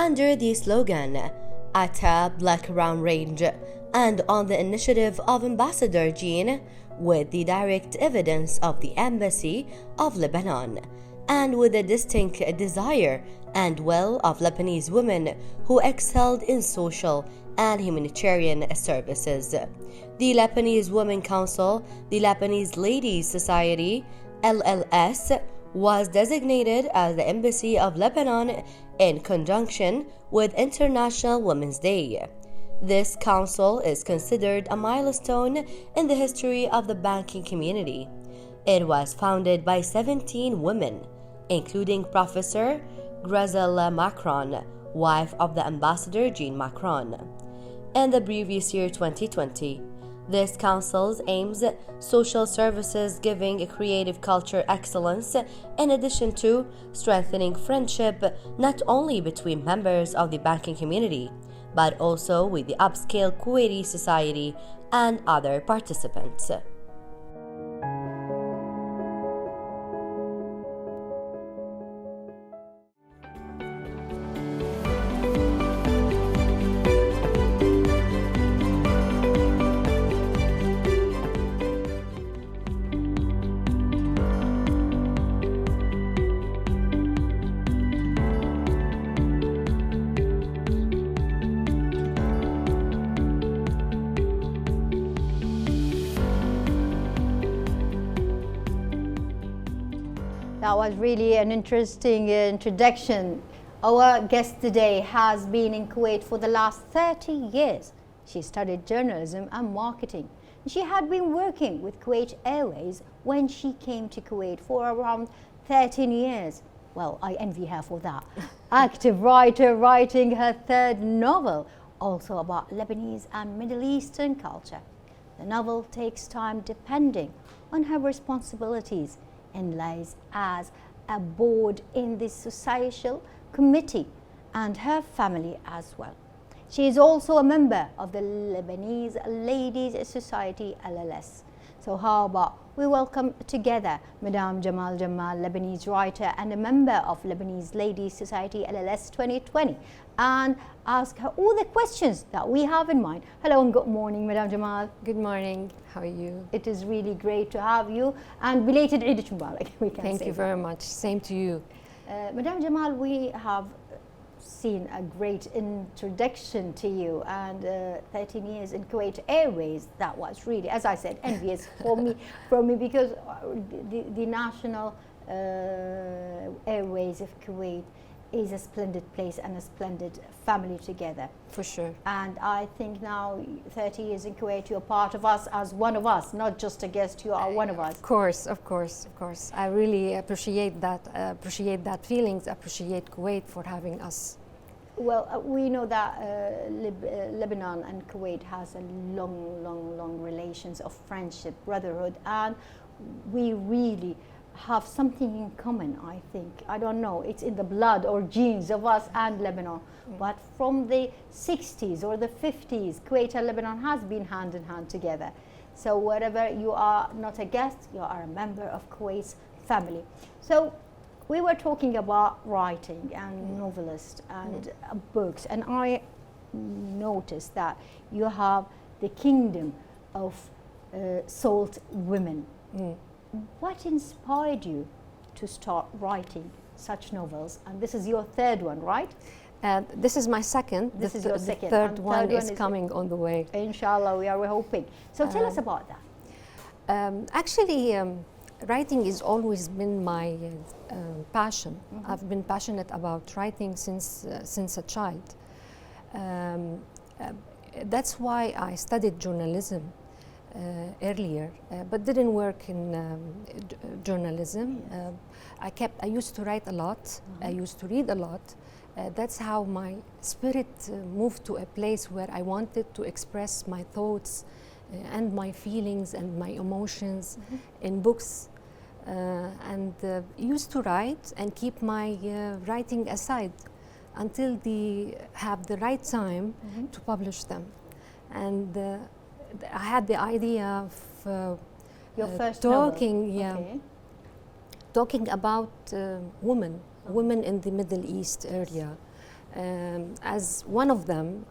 under the slogan Atta Black Around Range, and on the initiative of Ambassador Jean, with the direct evidence of the Embassy of Lebanon, and with a distinct desire and will of Lebanese women who excelled in social and humanitarian services. The Lebanese Women Council, the Lebanese Ladies Society, LLS, was designated as the Embassy of Lebanon in conjunction with International Women's Day. This council is considered a milestone in the history of the banking community. It was founded by 17 women, including Professor Grazela Macron, wife of the Ambassador Jean Macron. In the previous year 2020, this council aims at social services, giving a creative culture excellence, in addition to strengthening friendship not only between members of the banking community, but also with the upscale Kuwaiti society and other participants. That was really an interesting introduction. Our guest today has been in Kuwait for the last 30 years. She studied journalism and marketing. She had been working with Kuwait Airways when she came to Kuwait for around 13 years. Well, I envy her for that. Active writer, writing her third novel, also about Lebanese and Middle Eastern culture. The novel takes time depending on her responsibilities and lies as a board in the social committee and her family as well. She is also a member of the Lebanese Ladies Society, LLS. So how about we welcome together Madame Jamal Jammal, Lebanese writer and a member of Lebanese Ladies Society, LLS 2020, and ask her all the questions that we have in mind. Hello and good morning, Madame Jamal. Good morning. How are you? It is really great to have you, and belated Eid Mubarak, we can say. Thank you very much. Same to you. Madame Jamal, we have seen a great introduction to you, and 13 years in Kuwait Airways. That was really, as I said, envious for me because the national airways of Kuwait is a splendid place and a splendid family together. For sure. And I think now 30 years in Kuwait, you're part of us as one of us, not just a guest, you are one of us. Of course, of course, of course. I really appreciate that feelings, appreciate Kuwait for having us. Well, we know that Lebanon and Kuwait has a long relations of friendship, brotherhood, and we really have something in common, I think. I don't know, it's in the blood or genes of us and Lebanon. But from the 60s or the 50s, Kuwait and Lebanon has been hand in hand together. So wherever you are not a guest, you are a member of Kuwait's family. So we were talking about writing and novelists and books, and I noticed that you have the Kingdom of Salt Women. What inspired you to start writing such novels? And this is your third one, right? This is my second. This is your second. The third one is coming on the way. Inshallah, we are hoping. So tell us about that. Actually, writing has always been my passion. I've been passionate about writing since a child. That's why I studied journalism earlier, but didn't work in journalism. Yes. I used to write a lot. I used to read a lot. That's how my spirit moved to a place where I wanted to express my thoughts and my feelings and my emotions in books. And used to write and keep my writing aside until have the right time to publish them. And I had the idea of your first talking, novel. talking about women in the Middle East area, As one of them,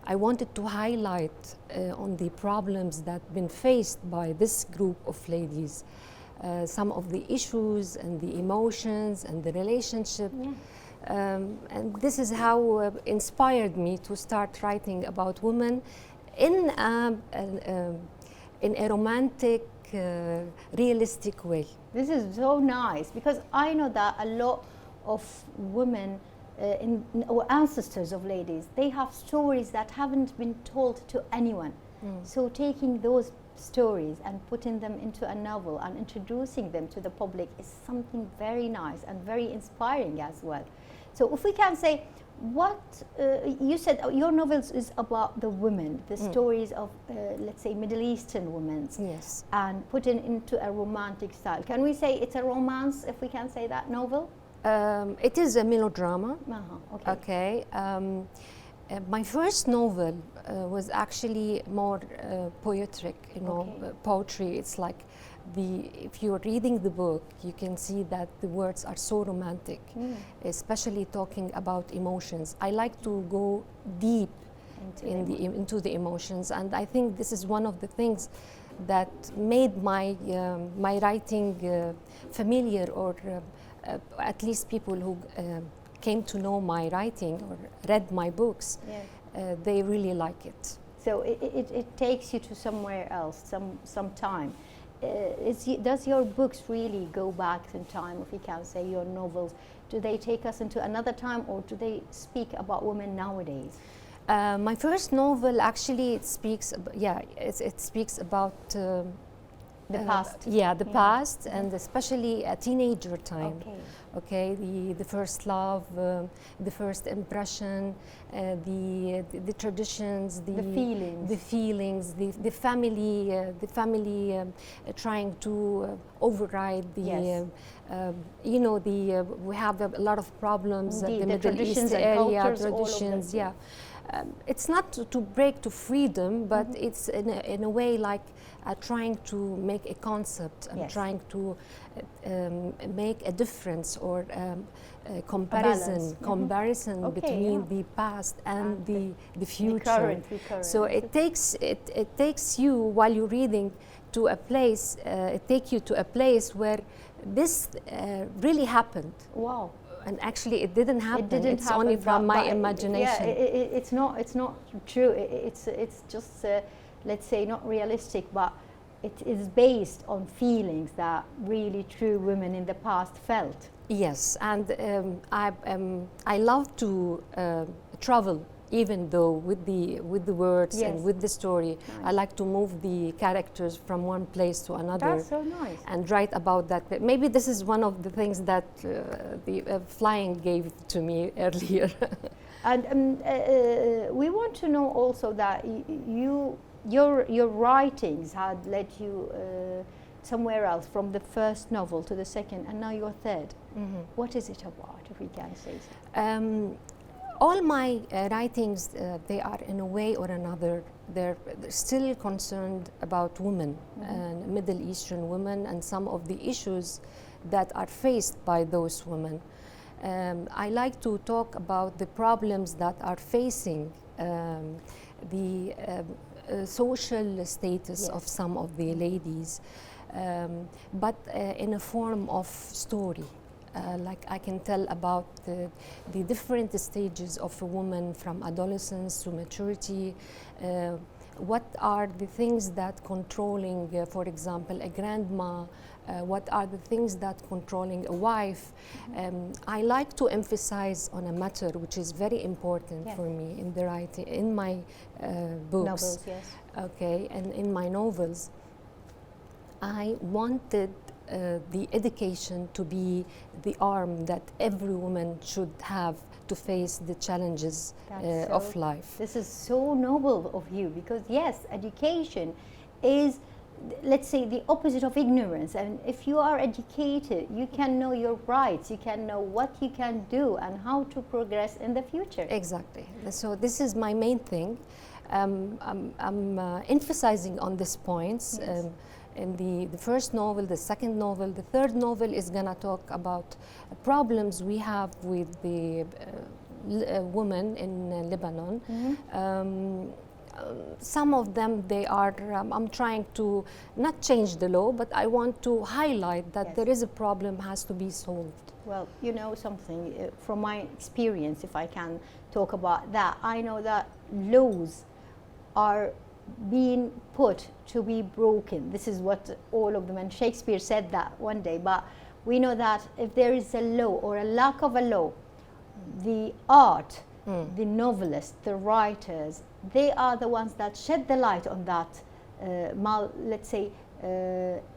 I wanted to highlight on the problems that have been faced by this group of ladies, some of the issues and the emotions and the relationship. Yeah. And this is how inspired me to start writing about women in a romantic, realistic way. This is so nice, because I know that a lot of women, or ancestors of ladies, they have stories that haven't been told to anyone. So taking those stories and putting them into a novel and introducing them to the public is something very nice and very inspiring as well. So if we can say, what you said your novels is about the women, the stories of let's say Middle Eastern women, Yes. and put it into a romantic style. Can we say it's a romance, if we can say that, novel? It is a melodrama. Okay. Okay. My first novel was actually more poetic, Okay. poetry. It's like if you're reading the book, you can see that the words are so romantic, especially talking about emotions. I like to go deep into the emotions, and I think this is one of the things that made my writing familiar, or at least people who came to know my writing or read my books, they really like it. So it takes you to somewhere else, some time. Does your books really go back in time, if you can say, your novels? Do they take us into another time, or do they speak about women nowadays? My first novel actually it speaks about The past. the past, and especially a teenager time. Okay. Okay, the first love, the first impression, the traditions, the feelings, the family trying to override the. We have a lot of problems at the Middle East area, traditions. Yeah. It's not to break to freedom, but it's in a way like trying to make a concept and trying to make a difference, or a comparison between the past and the future. The current. So it takes you, while you're reading, to a place. It takes you to a place where this really happened. Wow. And actually, it didn't happen. It's happen, only from my imagination. Yeah, it's not true. It's just let's say not realistic, but it is based on feelings that really true women in the past felt. Yes, and I love to travel, even though with the words and with the story. Nice. I like to move the characters from one place to another. That's so nice. And write about that. But maybe this is one of the things that the flying gave to me earlier. And we want to know also that your writings had led you somewhere else, from the first novel to the second, and now your third. What is it about, if we can say so? All my writings, they are in a way or another, they're still concerned about women, and Middle Eastern women, and some of the issues that are faced by those women. I like to talk about the problems that are facing the social status of some of the ladies, but in a form of story. Like I can tell about the different stages of a woman, from adolescence to maturity. What are the things that controlling, for example, a grandma? What are the things that controlling a wife? I like to emphasize on a matter which is very important for me in the writing, in my books. Novels, yes. Okay, and in my novels. I wanted the education to be the arm that every woman should have to face the challenges of life. This is so noble of you, because yes, education is, let's say, the opposite of ignorance. And if you are educated, you can know your rights, you can know what you can do and how to progress in the future. Exactly. So this is my main thing. I'm emphasizing on these points. Yes. In the first novel, the second novel, the third novel is going to talk about problems we have with the women in Lebanon. Some of them, they are, I'm trying to not change the law, but I want to highlight that Yes. there is a problem has to be solved. Well, you know something, from my experience, if I can talk about that, I know that laws are being put to be broken. This is what all of them, and Shakespeare said that one day, but we know that if there is a law or a lack of a law, the art, the novelists, the writers, they are the ones that shed the light on that, let's say,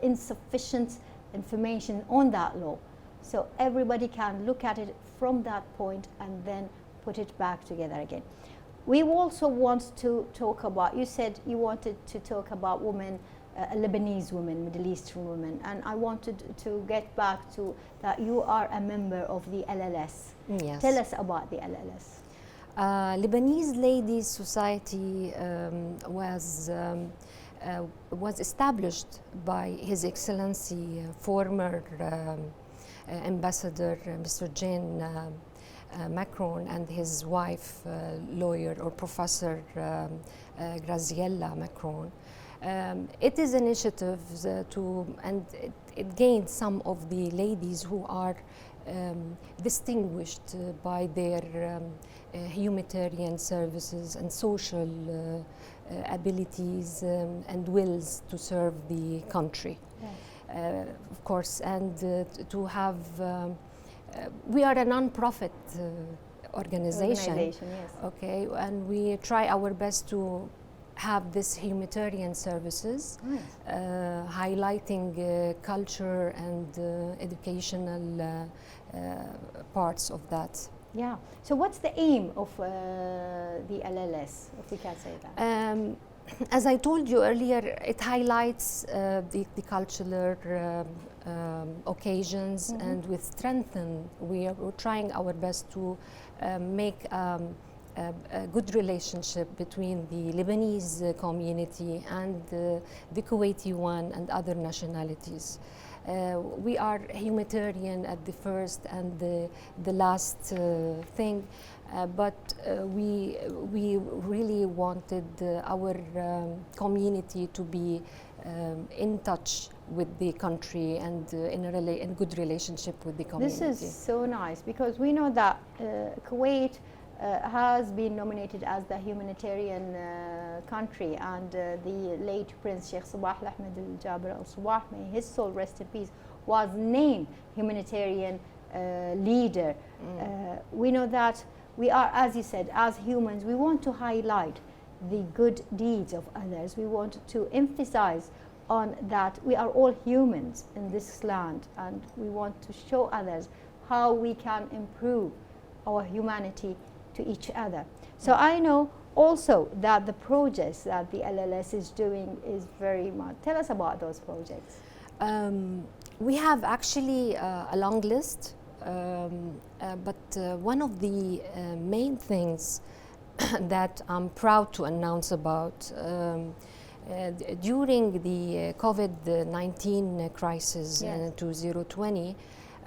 insufficient information on that law. So everybody can look at it from that point and then put it back together again. We also want to talk about, you said you wanted to talk about women, Lebanese women, Middle Eastern women, and I wanted to get back to that you are a member of the LLS. Yes. Tell us about the LLS. Lebanese Ladies Society was established by His Excellency former Ambassador Mr. Jean Macron and his wife, lawyer or professor Graziella Macron. It is initiatives and it gained some of the ladies who are distinguished by their humanitarian services and social abilities and wills to serve the country. Yes. Of course, and to have we are a non-profit organization. Yes. Okay, and we try our best to have this humanitarian services, Nice. highlighting culture and educational parts of that. Yeah. So what's the aim of the LLS, if we can say that? As I told you earlier, it highlights the cultural occasions, and with strengthen, we're trying our best to make a good relationship between the Lebanese community and the Kuwaiti one and other nationalities. We are humanitarian at the first and the last thing, but we really wanted our community to be in touch with the country and in good relationship with the community. This is so nice because we know that Kuwait has been nominated as the humanitarian country, and the late Prince Sheikh Sabah Ahmed al-Jabir al-Sabah, may his soul rest in peace, was named humanitarian leader. We know that we are, as you said, as humans, we want to highlight the good deeds of others. We want to emphasize on that we are all humans in this land, and we want to show others how we can improve our humanity to each other. So I know also that the projects that the LLS is doing is very much. Tell us about those projects. We have actually a long list, but one of the main things that I'm proud to announce about during the COVID-19 crisis in 2020,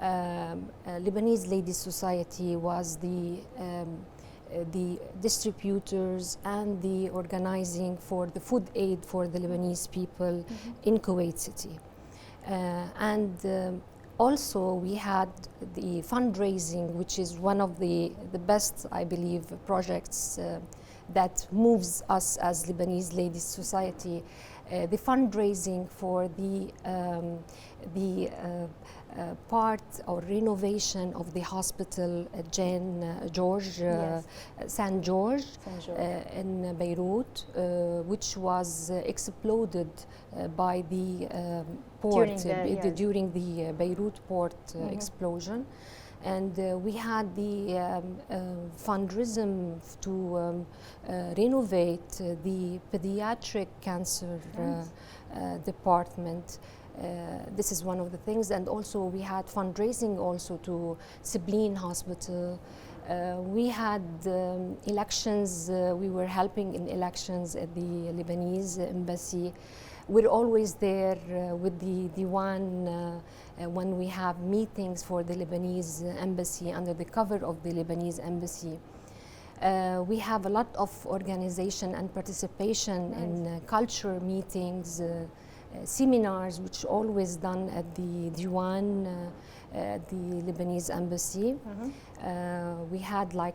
Lebanese Ladies Society was the distributors and the organizing for the food aid for the Lebanese people in Kuwait City. And also we had the fundraising, which is one of the best, I believe, projects that moves us as Lebanese Ladies Society. The fundraising for the part or renovation of the hospital St. George in Beirut, which was exploded by the port during the Beirut port explosion. And we had the fundraising to renovate the pediatric cancer department. This is one of the things, and also we had fundraising also to Sibleen Hospital, We had elections, we were helping in elections at the Lebanese embassy. We're always there with the Diwan when we have meetings for the Lebanese embassy under the cover of the Lebanese embassy. We have a lot of organization and participation in culture meetings, seminars, which always done at the Diwan, the Lebanese embassy. We had like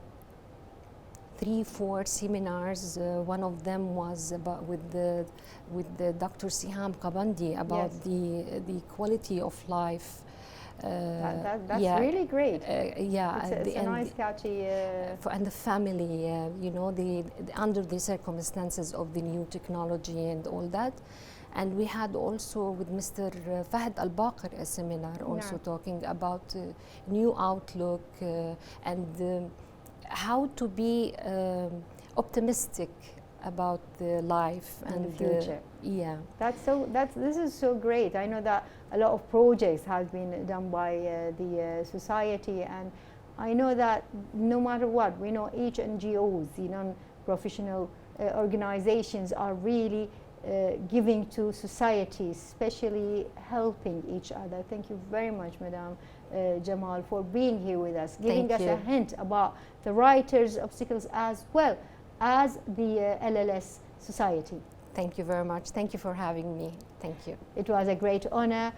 3-4 seminars. One of them was about with the Dr. Siham Qabandi about the quality of life. That's really great. It's a nice, catchy. And the family, you know, under the circumstances of the new technology and all that. And we had also with Mr. Fahd Al-Baqir a seminar also talking about new outlook and how to be optimistic about the life and the future. This is so great. I know that a lot of projects has been done by the society, and I know that no matter what, we know each NGOs, non-professional organizations are really giving to society, especially helping each other. Thank you very much, Madam Jamal, for being here with us, giving us a hint about the writers' obstacles as well as the LLS Society. Thank you very much. Thank you for having me. Thank you. It was a great honor.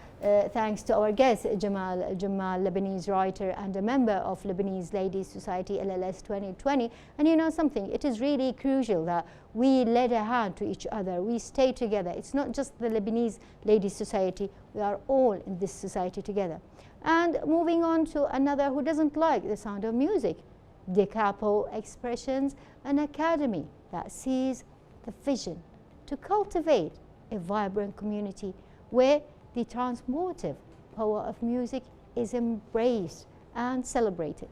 Thanks to our guest, Jamal Jammal, Lebanese writer and a member of Lebanese Ladies Society LLS 2020. And you know something, it is really crucial that we lend a hand to each other. We stay together. It's not just the Lebanese Ladies Society. We are all in this society together. And moving on to another who doesn't like the sound of music, Da Capo Expressions, an academy that sees the vision to cultivate a vibrant community where the transformative power of music is embraced and celebrated.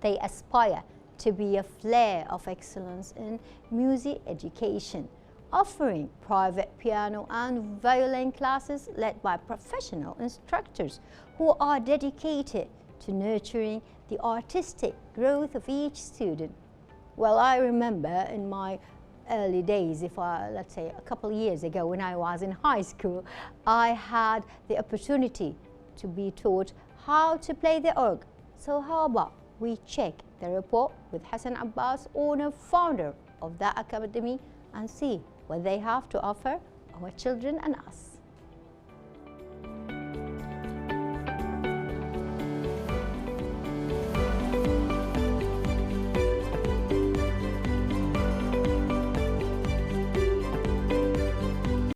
They aspire to be a flair of excellence in music education, offering private piano and violin classes led by professional instructors who are dedicated to nurturing the artistic growth of each student. Well, I remember in my early days, let's say a couple of years ago when I was in high school, I had the opportunity to be taught how to play the org. So how about we check the report with Hassan Abbas, owner, founder of that academy, and see what they have to offer our children and us.